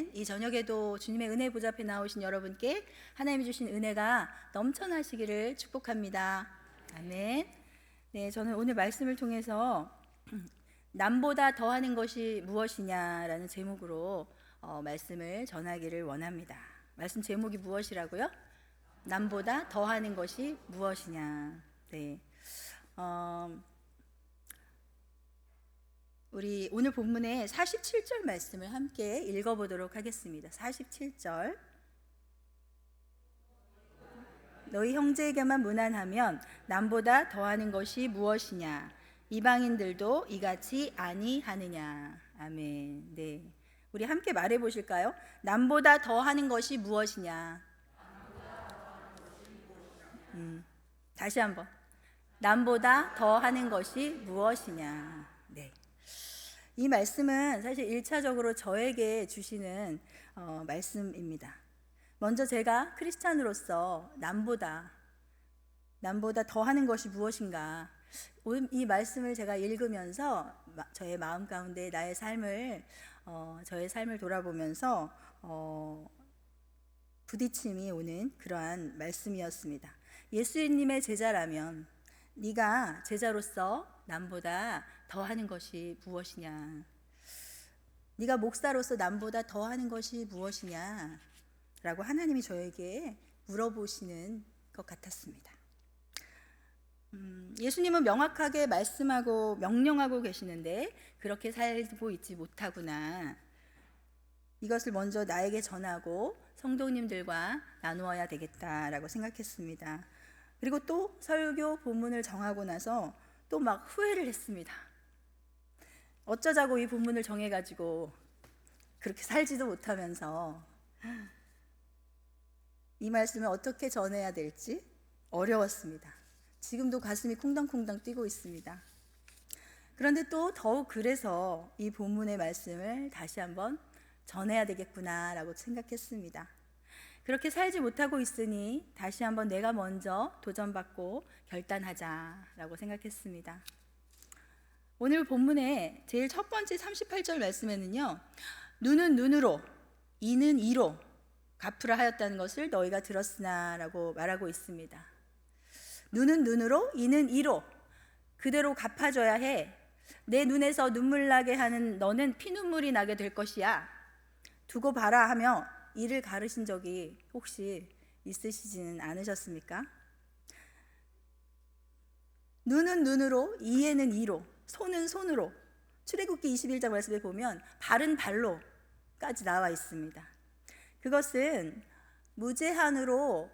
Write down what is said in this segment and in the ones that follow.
아멘. 이 저녁에도 주님의 은혜 보좌 앞에 나오신 여러분께 하나님이 주신 은혜가 넘쳐나시기를 축복합니다. 아멘. 네, 저는 오늘 말씀을 통해서 남보다 더하는 것이 무엇이냐라는 제목으로 말씀을 전하기를 원합니다. 말씀 제목이 무엇이라고요? 남보다 더하는 것이 무엇이냐. 네. 우리 오늘 본문의 47절 말씀을 함께 읽어보도록 하겠습니다. 47절. 너희 형제에게만 무난하면 남보다 더하는 것이 무엇이냐? 이방인들도 이같이 아니하느냐? 아멘. 네, 우리 함께 말해 보실까요? 남보다 더하는 것이 무엇이냐? 다시 한번. 남보다 더하는 것이 무엇이냐? 네. 이 말씀은 사실 1차적으로 저에게 주시는 말씀입니다. 먼저 제가 크리스찬으로서 남보다 더하는 것이 무엇인가, 이 말씀을 제가 읽으면서 저의 마음 가운데 저의 삶을 돌아보면서 부딪힘이 오는 그러한 말씀이었습니다. 예수님의 제자라면 네가 제자로서 남보다 더하는 것이 무엇이냐? 네가 목사로서 남보다 더하는 것이 무엇이냐? 라고 하나님이 저에게 물어보시는 것 같았습니다. 예수님은 명확하게 말씀하고 명령하고 계시는데 그렇게 살고 있지 못하구나. 이것을 먼저 나에게 전하고 성도님들과 나누어야 되겠다라고 생각했습니다. 그리고 또 설교 본문을 정하고 나서 또 막 후회를 했습니다. 어쩌자고 이 본문을 정해가지고 그렇게 살지도 못하면서 이 말씀을 어떻게 전해야 될지 어려웠습니다. 지금도 가슴이 콩당콩당 뛰고 있습니다. 그런데 또 더욱 그래서 이 본문의 말씀을 다시 한번 전해야 되겠구나라고 생각했습니다. 그렇게 살지 못하고 있으니 다시 한번 내가 먼저 도전받고 결단하자라고 생각했습니다. 오늘 본문의 제일 첫 번째 38절 말씀에는요, 눈은 눈으로 이는 이로 갚으라 하였다는 것을 너희가 들었으나 라고 말하고 있습니다. 눈은 눈으로 이는 이로 그대로 갚아줘야 해. 내 눈에서 눈물 나게 하는 너는 피눈물이 나게 될 것이야. 두고 봐라 하며 이를 가르신 적이 혹시 있으시지는 않으셨습니까? 눈은 눈으로, 이에는 이로, 손은 손으로. 출애굽기 21장 말씀에 보면 발은 발로까지 나와 있습니다. 그것은 무제한으로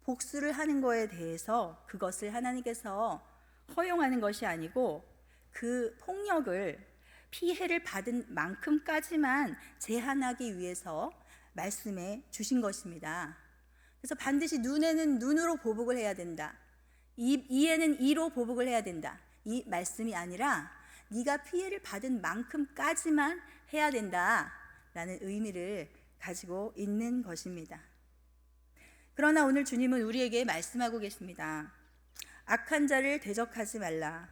복수를 하는 거에 대해서 그것을 하나님께서 허용하는 것이 아니고 그 폭력을, 피해를 받은 만큼까지만 제한하기 위해서 말씀해 주신 것입니다. 그래서 반드시 눈에는 눈으로 보복을 해야 된다. 이에는 이로 보복을 해야 된다. 이 말씀이 아니라 네가 피해를 받은 만큼까지만 해야 된다라는 의미를 가지고 있는 것입니다. 그러나 오늘 주님은 우리에게 말씀하고 계십니다. 악한 자를 대적하지 말라.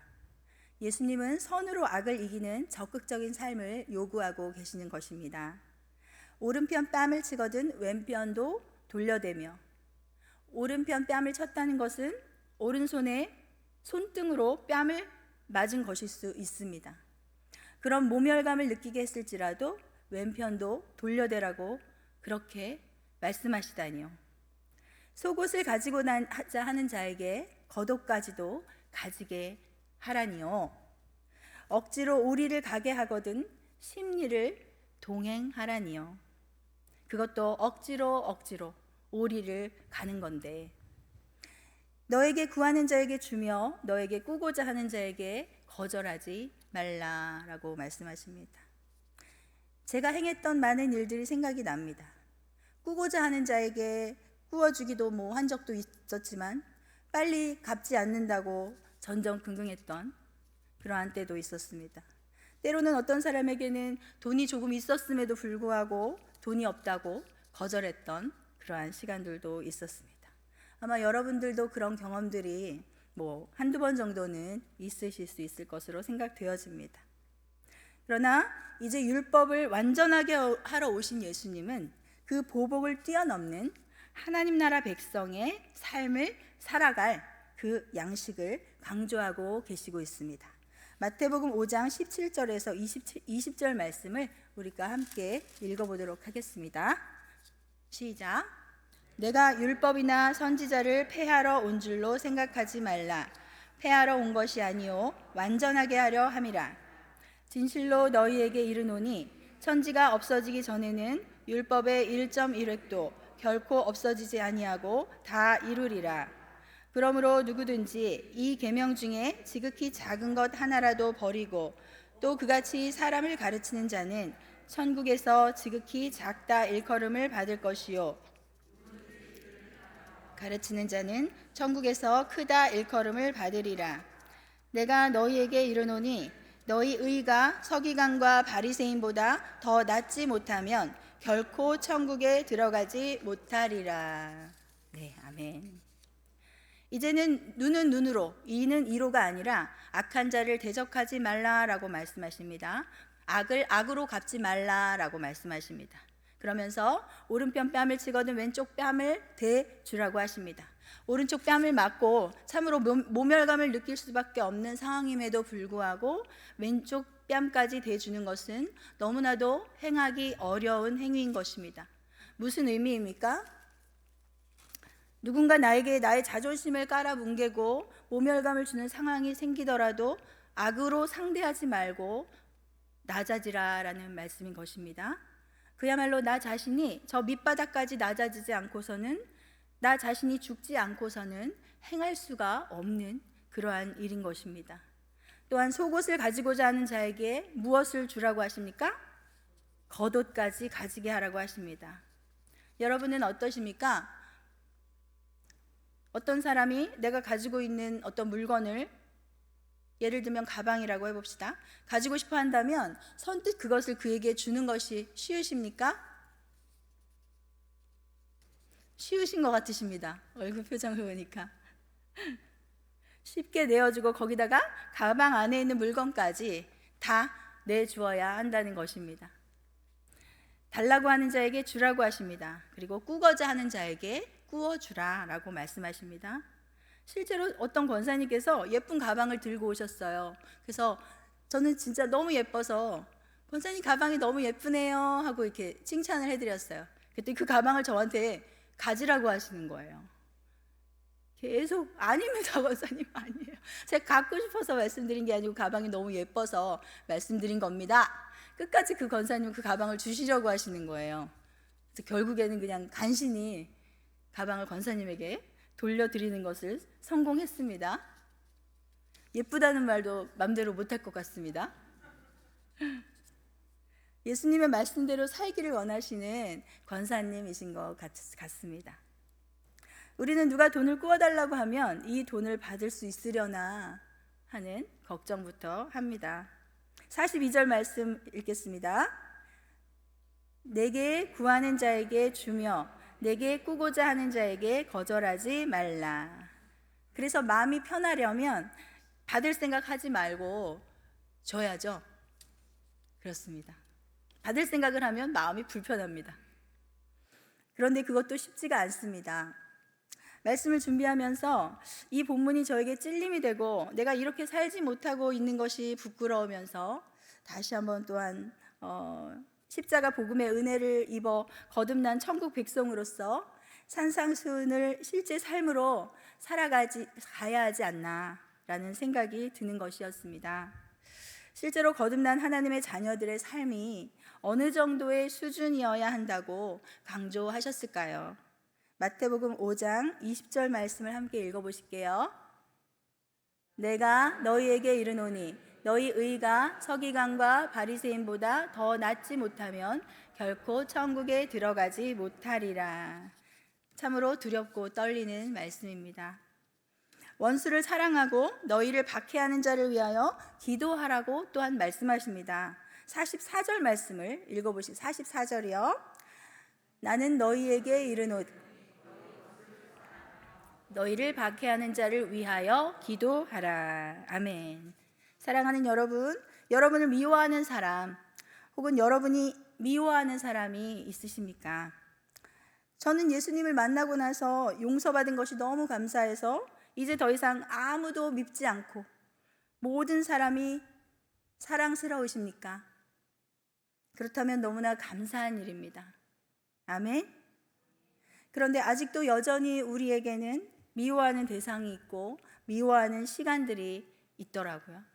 예수님은 선으로 악을 이기는 적극적인 삶을 요구하고 계시는 것입니다. 오른편 뺨을 치거든 왼편도 돌려대며, 오른편 뺨을 쳤다는 것은 오른손에 손등으로 뺨을 맞은 것일 수 있습니다. 그런 모멸감을 느끼게 했을지라도 왼편도 돌려대라고 그렇게 말씀하시다니요. 속옷을 가지고 나자 하는 자에게 겉옷까지도 가지게 하라니요. 억지로 오리를 가게 하거든 심리를 동행하라니요. 그것도 억지로 오리를 가는 건데, 너에게 구하는 자에게 주며 너에게 꾸고자 하는 자에게 거절하지 말라라고 말씀하십니다. 제가 행했던 많은 일들이 생각이 납니다. 꾸고자 하는 자에게 꾸어주기도 한 적도 있었지만 빨리 갚지 않는다고 전전긍긍했던 그러한 때도 있었습니다. 때로는 어떤 사람에게는 돈이 조금 있었음에도 불구하고 돈이 없다고 거절했던 그러한 시간들도 있었습니다. 아마 여러분들도 그런 경험들이 한두 번 정도는 있으실 수 있을 것으로 생각되어집니다. 그러나 이제 율법을 완전하게 하러 오신 예수님은 그 보복을 뛰어넘는 하나님 나라 백성의 삶을 살아갈 그 양식을 강조하고 계시고 있습니다. 마태복음 5장 17절에서 20절 말씀을 우리가 함께 읽어보도록 하겠습니다. 시작. 내가 율법이나 선지자를 폐하러 온 줄로 생각하지 말라. 폐하러 온 것이 아니요 완전하게 하려 함이라. 진실로 너희에게 이르노니 천지가 없어지기 전에는 율법의 1.1획도 결코 없어지지 아니하고 다 이루리라. 그러므로 누구든지 이 계명 중에 지극히 작은 것 하나라도 버리고 또 그같이 사람을 가르치는 자는 천국에서 지극히 작다 일컬음을 받을 것이요 가르치는 자는 천국에서 크다 일컬음을 받으리라. 내가 너희에게 이르노니 너희 의가 서기관과 바리새인보다 더 낫지 못하면 결코 천국에 들어가지 못하리라. 네, 아멘. 이제는 눈은 눈으로, 이는 이로가 아니라 악한 자를 대적하지 말라라고 말씀하십니다. 악을 악으로 갚지 말라라고 말씀하십니다. 그러면서 오른편 뺨을 치거든 왼쪽 뺨을 대주라고 하십니다. 오른쪽 뺨을 맞고 참으로 모멸감을 느낄 수밖에 없는 상황임에도 불구하고 왼쪽 뺨까지 대주는 것은 너무나도 행하기 어려운 행위인 것입니다. 무슨 의미입니까? 누군가 나에게 나의 자존심을 깔아뭉개고 모멸감을 주는 상황이 생기더라도 악으로 상대하지 말고 낮아지라라는 말씀인 것입니다. 그야말로 나 자신이 저 밑바닥까지 낮아지지 않고서는, 나 자신이 죽지 않고서는 행할 수가 없는 그러한 일인 것입니다. 또한 속옷을 가지고자 하는 자에게 무엇을 주라고 하십니까? 겉옷까지 가지게 하라고 하십니다. 여러분은 어떠십니까? 어떤 사람이 내가 가지고 있는 어떤 물건을, 예를 들면 가방이라고 해봅시다. 가지고 싶어 한다면 선뜻 그것을 그에게 주는 것이 쉬우십니까? 쉬우신 것 같으십니다. 얼굴 표정을 보니까. 쉽게 내어주고 거기다가 가방 안에 있는 물건까지 다 내주어야 한다는 것입니다. 달라고 하는 자에게 주라고 하십니다. 그리고 꾸고자 하는 자에게 꾸어주라 라고 말씀하십니다. 실제로 어떤 권사님께서 예쁜 가방을 들고 오셨어요. 그래서 저는 진짜 너무 예뻐서 권사님 가방이 너무 예쁘네요 하고 이렇게 칭찬을 해드렸어요. 그랬더니 그 가방을 저한테 가지라고 하시는 거예요. 계속 아닙니다 권사님, 아니에요. 제가 갖고 싶어서 말씀드린 게 아니고 가방이 너무 예뻐서 말씀드린 겁니다. 끝까지 그 권사님은 그 가방을 주시려고 하시는 거예요. 그래서 결국에는 그냥 간신히 가방을 권사님에게 돌려드리는 것을 성공했습니다. 예쁘다는 말도 맘대로 못할 것 같습니다. 예수님의 말씀대로 살기를 원하시는 권사님이신 것 같습니다. 우리는 누가 돈을 꾸어달라고 하면 이 돈을 받을 수 있으려나 하는 걱정부터 합니다. 42절 말씀 읽겠습니다. 내게 구하는 자에게 주며 내게 꾸고자 하는 자에게 거절하지 말라. 그래서 마음이 편하려면 받을 생각하지 말고 줘야죠. 그렇습니다. 받을 생각을 하면 마음이 불편합니다. 그런데 그것도 쉽지가 않습니다. 말씀을 준비하면서 이 본문이 저에게 찔림이 되고 내가 이렇게 살지 못하고 있는 것이 부끄러우면서 다시 한번 또한 십자가 복음의 은혜를 입어 거듭난 천국 백성으로서 산상수훈을 실제 삶으로 가야 하지 않나라는 생각이 드는 것이었습니다. 실제로 거듭난 하나님의 자녀들의 삶이 어느 정도의 수준이어야 한다고 강조하셨을까요? 마태복음 5장 20절 말씀을 함께 읽어보실게요. 내가 너희에게 이르노니 너희 의가 서기관과 바리새인보다 더 낫지 못하면 결코 천국에 들어가지 못하리라. 참으로 두렵고 떨리는 말씀입니다. 원수를 사랑하고 너희를 박해하는 자를 위하여 기도하라고 또한 말씀하십니다. 44절 말씀을 읽어보시죠. 44절이요. 나는 너희에게 이르노니 너희를 박해하는 자를 위하여 기도하라. 아멘. 사랑하는 여러분, 여러분을 미워하는 사람, 혹은 여러분이 미워하는 사람이 있으십니까? 저는 예수님을 만나고 나서 용서받은 것이 너무 감사해서 이제 더 이상 아무도 밉지 않고 모든 사람이 사랑스러우십니까? 그렇다면 너무나 감사한 일입니다. 아멘. 그런데 아직도 여전히 우리에게는 미워하는 대상이 있고 미워하는 시간들이 있더라고요.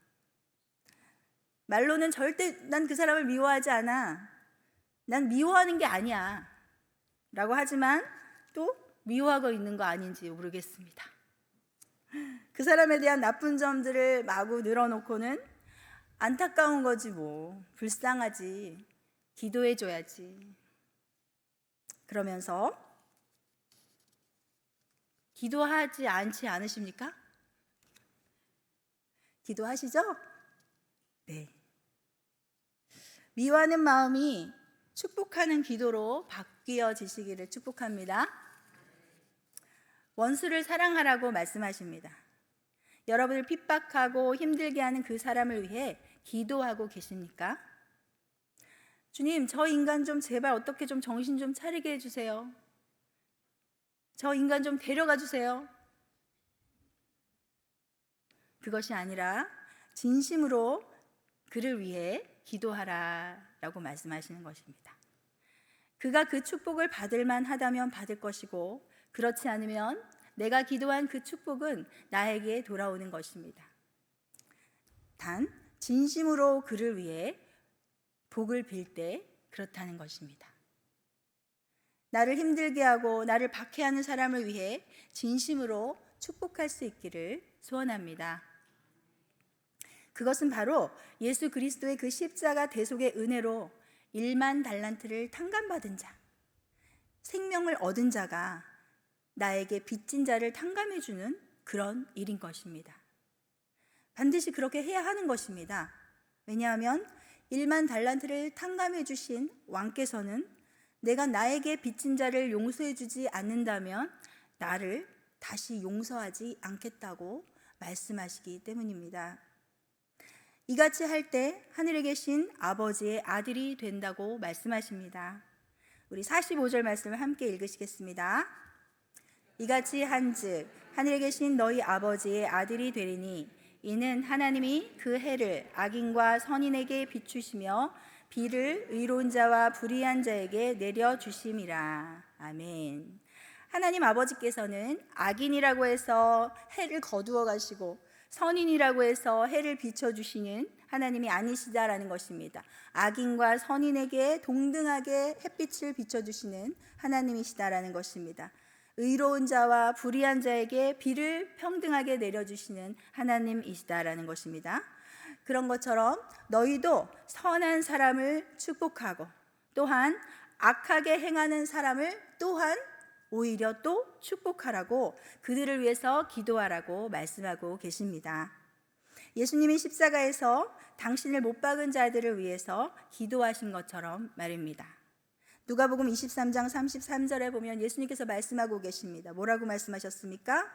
말로는 절대 난 그 사람을 미워하지 않아, 난 미워하는 게 아니야 라고 하지만 또 미워하고 있는 거 아닌지 모르겠습니다. 그 사람에 대한 나쁜 점들을 마구 늘어놓고는 안타까운 거지 뭐, 불쌍하지, 기도해줘야지 그러면서 기도하지 않으십니까? 기도하시죠? 네. 미워하는 마음이 축복하는 기도로 바뀌어지시기를 축복합니다. 원수를 사랑하라고 말씀하십니다. 여러분을 핍박하고 힘들게 하는 그 사람을 위해 기도하고 계십니까? 주님, 저 인간 좀 제발 어떻게 좀 정신 좀 차리게 해주세요. 저 인간 좀 데려가 주세요. 그것이 아니라 진심으로 그를 위해 기도하라라고 말씀하시는 것입니다. 그가 그 축복을 받을 만하다면 받을 것이고 그렇지 않으면 내가 기도한 그 축복은 나에게 돌아오는 것입니다. 단 진심으로 그를 위해 복을 빌 때 그렇다는 것입니다. 나를 힘들게 하고 나를 박해하는 사람을 위해 진심으로 축복할 수 있기를 소원합니다. 그것은 바로 예수 그리스도의 그 십자가 대속의 은혜로 1만 달란트를 탕감받은 자, 생명을 얻은 자가 나에게 빚진 자를 탕감해주는 그런 일인 것입니다. 반드시 그렇게 해야 하는 것입니다. 왜냐하면 1만 달란트를 탕감해 주신 왕께서는 내가 나에게 빚진 자를 용서해 주지 않는다면 나를 다시 용서하지 않겠다고 말씀하시기 때문입니다. 이같이 할 때 하늘에 계신 아버지의 아들이 된다고 말씀하십니다. 우리 45절 말씀을 함께 읽으시겠습니다. 이같이 한즉 하늘에 계신 너희 아버지의 아들이 되리니 이는 하나님이 그 해를 악인과 선인에게 비추시며 비를 의로운 자와 불의한 자에게 내려주심이라. 아멘. 하나님 아버지께서는 악인이라고 해서 해를 거두어 가시고 선인이라고 해서 해를 비춰주시는 하나님이 아니시다라는 것입니다. 악인과 선인에게 동등하게 햇빛을 비춰주시는 하나님이시다라는 것입니다. 의로운 자와 불의한 자에게 비를 평등하게 내려주시는 하나님이시다라는 것입니다. 그런 것처럼 너희도 선한 사람을 축복하고 또한 악하게 행하는 사람을 또한 오히려 또 축복하라고 그들을 위해서 기도하라고 말씀하고 계십니다. 예수님이 십자가에서 당신을 못 박은 자들을 위해서 기도하신 것처럼 말입니다. 누가복음 23장 33절에 보면 예수님께서 말씀하고 계십니다. 뭐라고 말씀하셨습니까?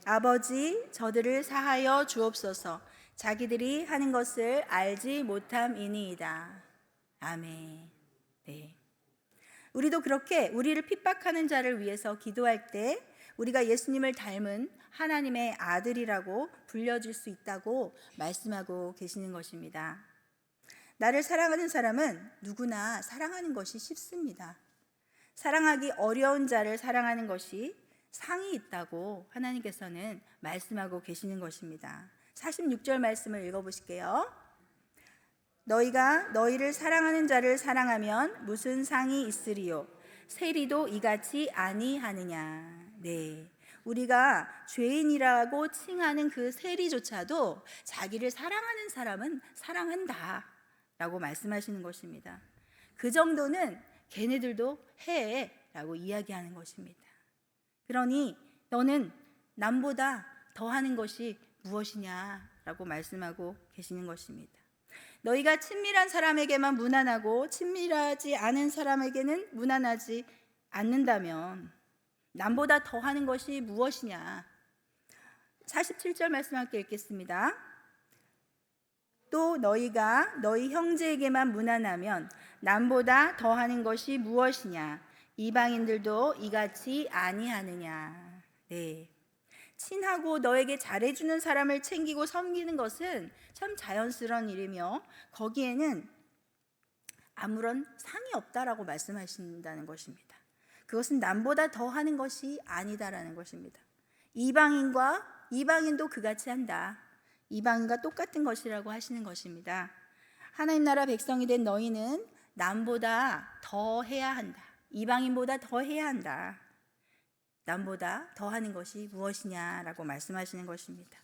아버지, 저들을 사하여 주옵소서. 자기들이 하는 것을 알지 못함이니이다. 아멘. 네. 우리도 그렇게 우리를 핍박하는 자를 위해서 기도할 때 우리가 예수님을 닮은 하나님의 아들이라고 불려질 수 있다고 말씀하고 계시는 것입니다. 나를 사랑하는 사람은 누구나 사랑하는 것이 쉽습니다. 사랑하기 어려운 자를 사랑하는 것이 상이 있다고 하나님께서는 말씀하고 계시는 것입니다. 46절 말씀을 읽어보실게요. 너희가 너희를 사랑하는 자를 사랑하면 무슨 상이 있으리요? 세리도 이같이 아니하느냐. 네, 우리가 죄인이라고 칭하는 그 세리조차도 자기를 사랑하는 사람은 사랑한다 라고 말씀하시는 것입니다. 그 정도는 걔네들도 해 라고 이야기하는 것입니다. 그러니 너는 남보다 더하는 것이 무엇이냐 라고 말씀하고 계시는 것입니다. 너희가 친밀한 사람에게만 무난하고 친밀하지 않은 사람에게는 무난하지 않는다면 남보다 더하는 것이 무엇이냐. 47절 말씀 함께 읽겠습니다. 또 너희가 너희 형제에게만 무난하면 남보다 더하는 것이 무엇이냐? 이방인들도 이같이 아니하느냐? 네. 친하고 너에게 잘해주는 사람을 챙기고 섬기는 것은 참 자연스러운 일이며 거기에는 아무런 상이 없다라고 말씀하신다는 것입니다. 그것은 남보다 더하는 것이 아니다라는 것입니다. 이방인도 그같이 한다. 이방인과 똑같은 것이라고 하시는 것입니다. 하나님 나라 백성이 된 너희는 남보다 더 해야 한다. 이방인보다 더 해야 한다. 남보다 더하는 것이 무엇이냐라고 말씀하시는 것입니다.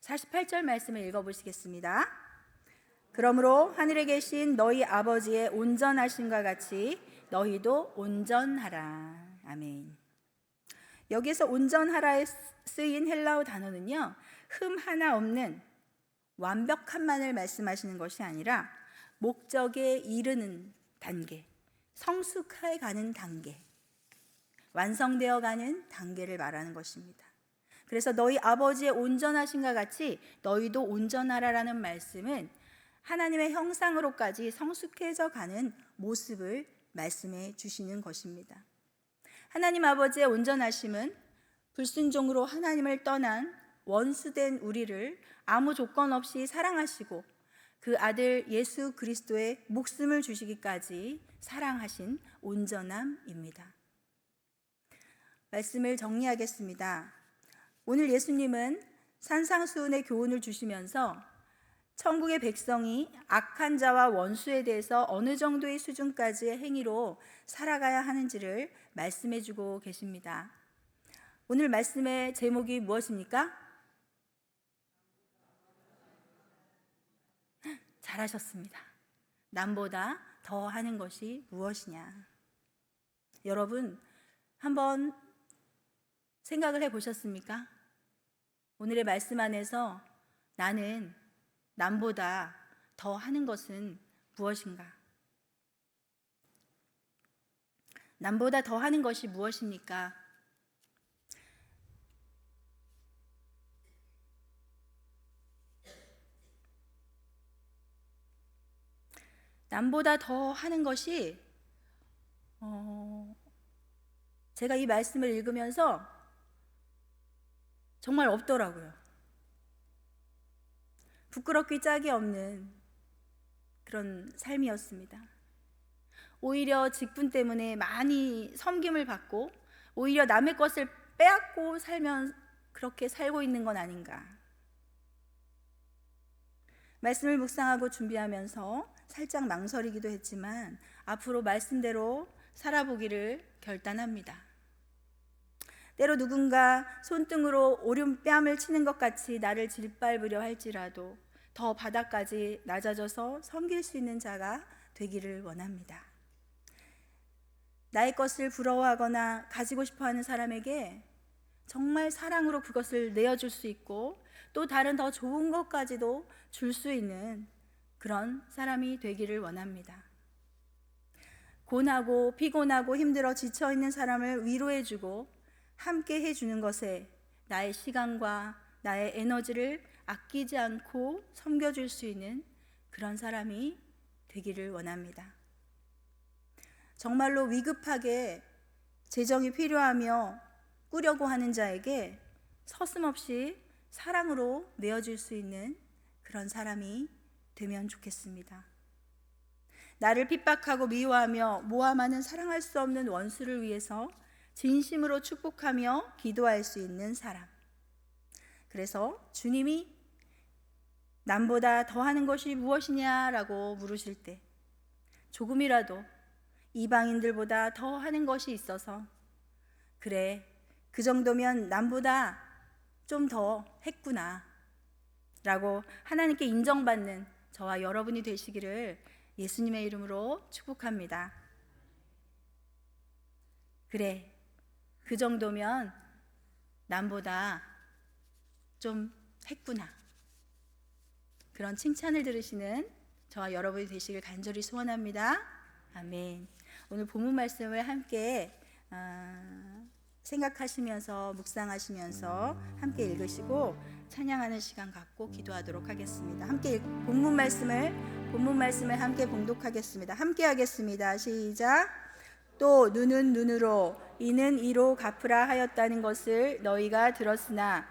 48절 말씀을 읽어보시겠습니다. 그러므로 하늘에 계신 너희 아버지의 온전하심과 같이 너희도 온전하라. 아멘. 여기서 온전하라에 쓰인 헬라어 단어는요, 흠 하나 없는 완벽함만을 말씀하시는 것이 아니라 목적에 이르는 단계, 성숙해 가는 단계, 완성되어 가는 단계를 말하는 것입니다. 그래서 너희 아버지의 온전하심과 같이 너희도 온전하라라는 말씀은 하나님의 형상으로까지 성숙해져 가는 모습을 말씀해 주시는 것입니다. 하나님 아버지의 온전하심은 불순종으로 하나님을 떠난 원수된 우리를 아무 조건 없이 사랑하시고 그 아들 예수 그리스도의 목숨을 주시기까지 사랑하신 온전함입니다. 말씀을 정리하겠습니다. 오늘 예수님은 산상수훈의 교훈을 주시면서 천국의 백성이 악한 자와 원수에 대해서 어느 정도의 수준까지의 행위로 살아가야 하는지를 말씀해 주고 계십니다. 오늘 말씀의 제목이 무엇입니까? 잘하셨습니다. 남보다 더 하는 것이 무엇이냐? 여러분, 한번 생각을 해 보셨습니까? 오늘의 말씀 안에서 나는 남보다 더 하는 것은 무엇인가? 남보다 더 하는 것이 무엇입니까? 남보다 더 하는 것이 제가 이 말씀을 읽으면서 정말 없더라고요. 부끄럽기 짝이 없는 그런 삶이었습니다. 오히려 직분 때문에 많이 섬김을 받고 오히려 남의 것을 빼앗고 살면 그렇게 살고 있는 건 아닌가. 말씀을 묵상하고 준비하면서 살짝 망설이기도 했지만 앞으로 말씀대로 살아보기를 결단합니다. 때로 누군가 손등으로 오른뺨을 치는 것 같이 나를 짓밟으려 할지라도 더 바닥까지 낮아져서 섬길 수 있는 자가 되기를 원합니다. 나의 것을 부러워하거나 가지고 싶어하는 사람에게 정말 사랑으로 그것을 내어줄 수 있고 또 다른 더 좋은 것까지도 줄 수 있는 그런 사람이 되기를 원합니다. 고나고 피곤하고 힘들어 지쳐있는 사람을 위로해주고 함께 해주는 것에 나의 시간과 나의 에너지를 아끼지 않고 섬겨줄 수 있는 그런 사람이 되기를 원합니다. 정말로 위급하게 재정이 필요하며 꾸려고 하는 자에게 서슴없이 사랑으로 내어줄 수 있는 그런 사람이 되면 좋겠습니다. 나를 핍박하고 미워하며 모함하는 사랑할 수 없는 원수를 위해서 진심으로 축복하며 기도할 수 있는 사람. 그래서 주님이 남보다 더하는 것이 무엇이냐라고 물으실 때 조금이라도 이방인들보다 더하는 것이 있어서 그래, 그 정도면 남보다 좀 더 했구나 라고 하나님께 인정받는 저와 여러분이 되시기를 예수님의 이름으로 축복합니다. 그래, 그 정도면 남보다 좀 했구나. 그런 칭찬을 들으시는 저와 여러분이 되시길 간절히 소원합니다. 아멘. 오늘 본문 말씀을 함께 생각하시면서 묵상하시면서 함께 읽으시고 찬양하는 시간 갖고 기도하도록 하겠습니다. 함께 본문 말씀을 함께 봉독하겠습니다. 함께 하겠습니다. 시작. 또 눈은 눈으로 이는 이로 갚으라 하였다는 것을 너희가 들었으나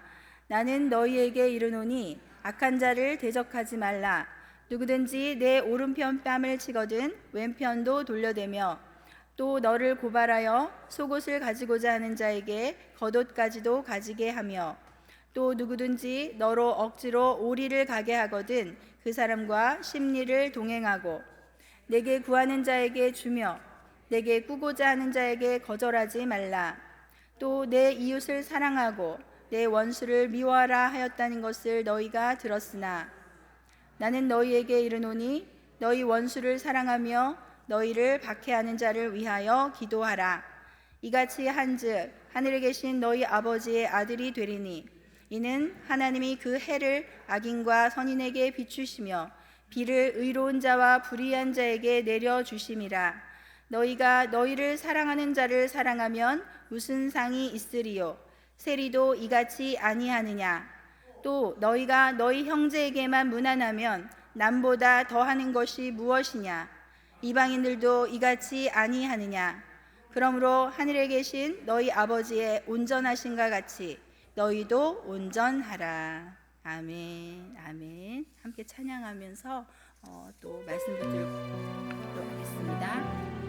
나는 너희에게 이르노니 악한 자를 대적하지 말라. 누구든지 내 오른편 뺨을 치거든 왼편도 돌려대며 또 너를 고발하여 속옷을 가지고자 하는 자에게 겉옷까지도 가지게 하며 또 누구든지 너로 억지로 오리를 가게 하거든 그 사람과 심리를 동행하고 내게 구하는 자에게 주며 내게 꾸고자 하는 자에게 거절하지 말라. 또 내 이웃을 사랑하고 내 원수를 미워하라 하였다는 것을 너희가 들었으나 나는 너희에게 이르노니 너희 원수를 사랑하며 너희를 박해하는 자를 위하여 기도하라. 이같이 한즉 하늘에 계신 너희 아버지의 아들이 되리니 이는 하나님이 그 해를 악인과 선인에게 비추시며 비를 의로운 자와 불의한 자에게 내려주심이라. 너희가 너희를 사랑하는 자를 사랑하면 무슨 상이 있으리요? 세리도 이같이 아니하느냐? 또 너희가 너희 형제에게만 무난하면 남보다 더하는 것이 무엇이냐? 이방인들도 이같이 아니하느냐? 그러므로 하늘에 계신 너희 아버지의 온전하신가 같이 너희도 온전하라. 아멘. 아멘. 함께 찬양하면서 또 말씀 듣도록 하겠습니다.